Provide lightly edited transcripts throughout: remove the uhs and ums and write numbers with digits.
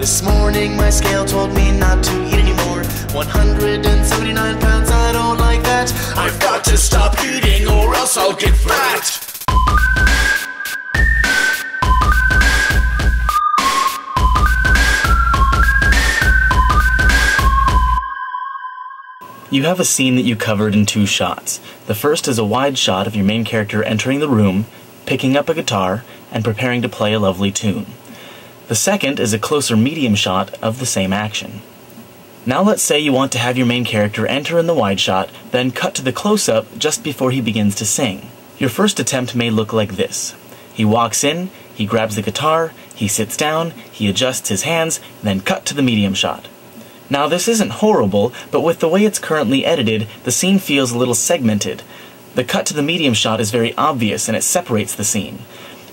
This morning my scale told me not to eat anymore. 179 pounds, I don't like that. I've got to stop eating or else I'll get fat. You have a scene that you covered in 2 shots. The first is a wide shot of your main character entering the room, picking up a guitar, and preparing to play a lovely tune. The second is a closer medium shot of the same action. Now let's say you want to have your main character enter in the wide shot, then cut to the close-up just before he begins to sing. Your first attempt may look like this. He walks in, he grabs the guitar, he sits down, he adjusts his hands, then cut to the medium shot. Now this isn't horrible, but with the way it's currently edited, the scene feels a little segmented. The cut to the medium shot is very obvious and it separates the scene.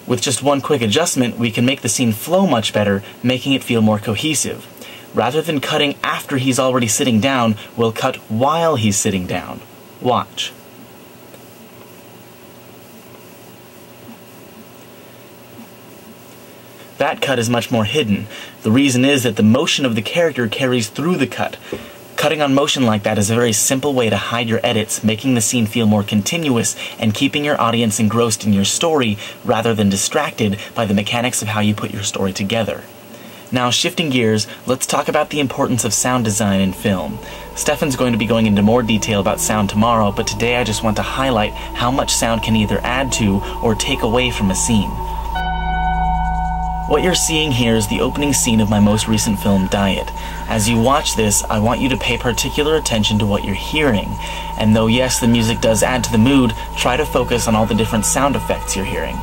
With just one quick adjustment, we can make the scene flow much better, making it feel more cohesive. Rather than cutting after he's already sitting down, we'll cut while he's sitting down. Watch. That cut is much more hidden. The reason is that the motion of the character carries through the cut. Cutting on motion like that is a very simple way to hide your edits, making the scene feel more continuous and keeping your audience engrossed in your story rather than distracted by the mechanics of how you put your story together. Now, shifting gears, let's talk about the importance of sound design in film. Stefan's going to be going into more detail about sound tomorrow, but today I just want to highlight how much sound can either add to or take away from a scene. What you're seeing here is the opening scene of my most recent film, Diet. As you watch this, I want you to pay particular attention to what you're hearing. And though yes, the music does add to the mood, try to focus on all the different sound effects you're hearing.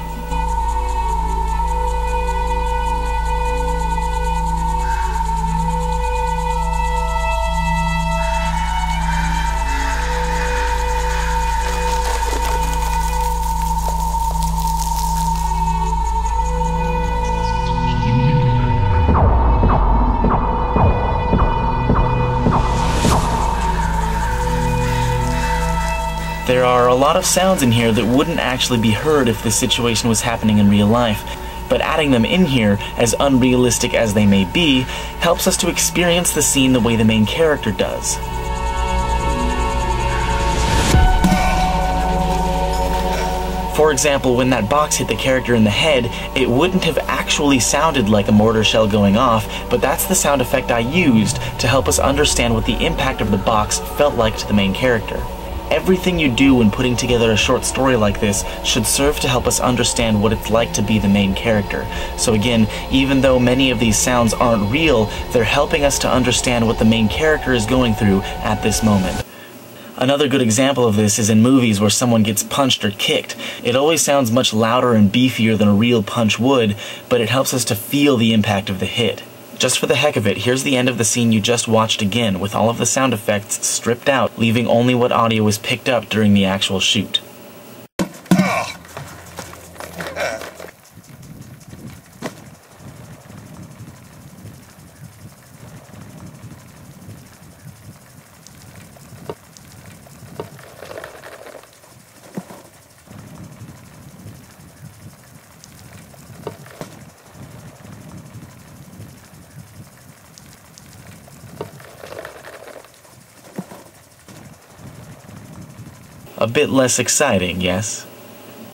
There are a lot of sounds in here that wouldn't actually be heard if this situation was happening in real life, but adding them in here, as unrealistic as they may be, helps us to experience the scene the way the main character does. For example, when that box hit the character in the head, it wouldn't have actually sounded like a mortar shell going off, but that's the sound effect I used to help us understand what the impact of the box felt like to the main character. Everything you do when putting together a short story like this should serve to help us understand what it's like to be the main character. So again, even though many of these sounds aren't real, they're helping us to understand what the main character is going through at this moment. Another good example of this is in movies where someone gets punched or kicked. It always sounds much louder and beefier than a real punch would, but it helps us to feel the impact of the hit. Just for the heck of it, here's the end of the scene you just watched again, with all of the sound effects stripped out, leaving only what audio was picked up during the actual shoot. A bit less exciting, yes?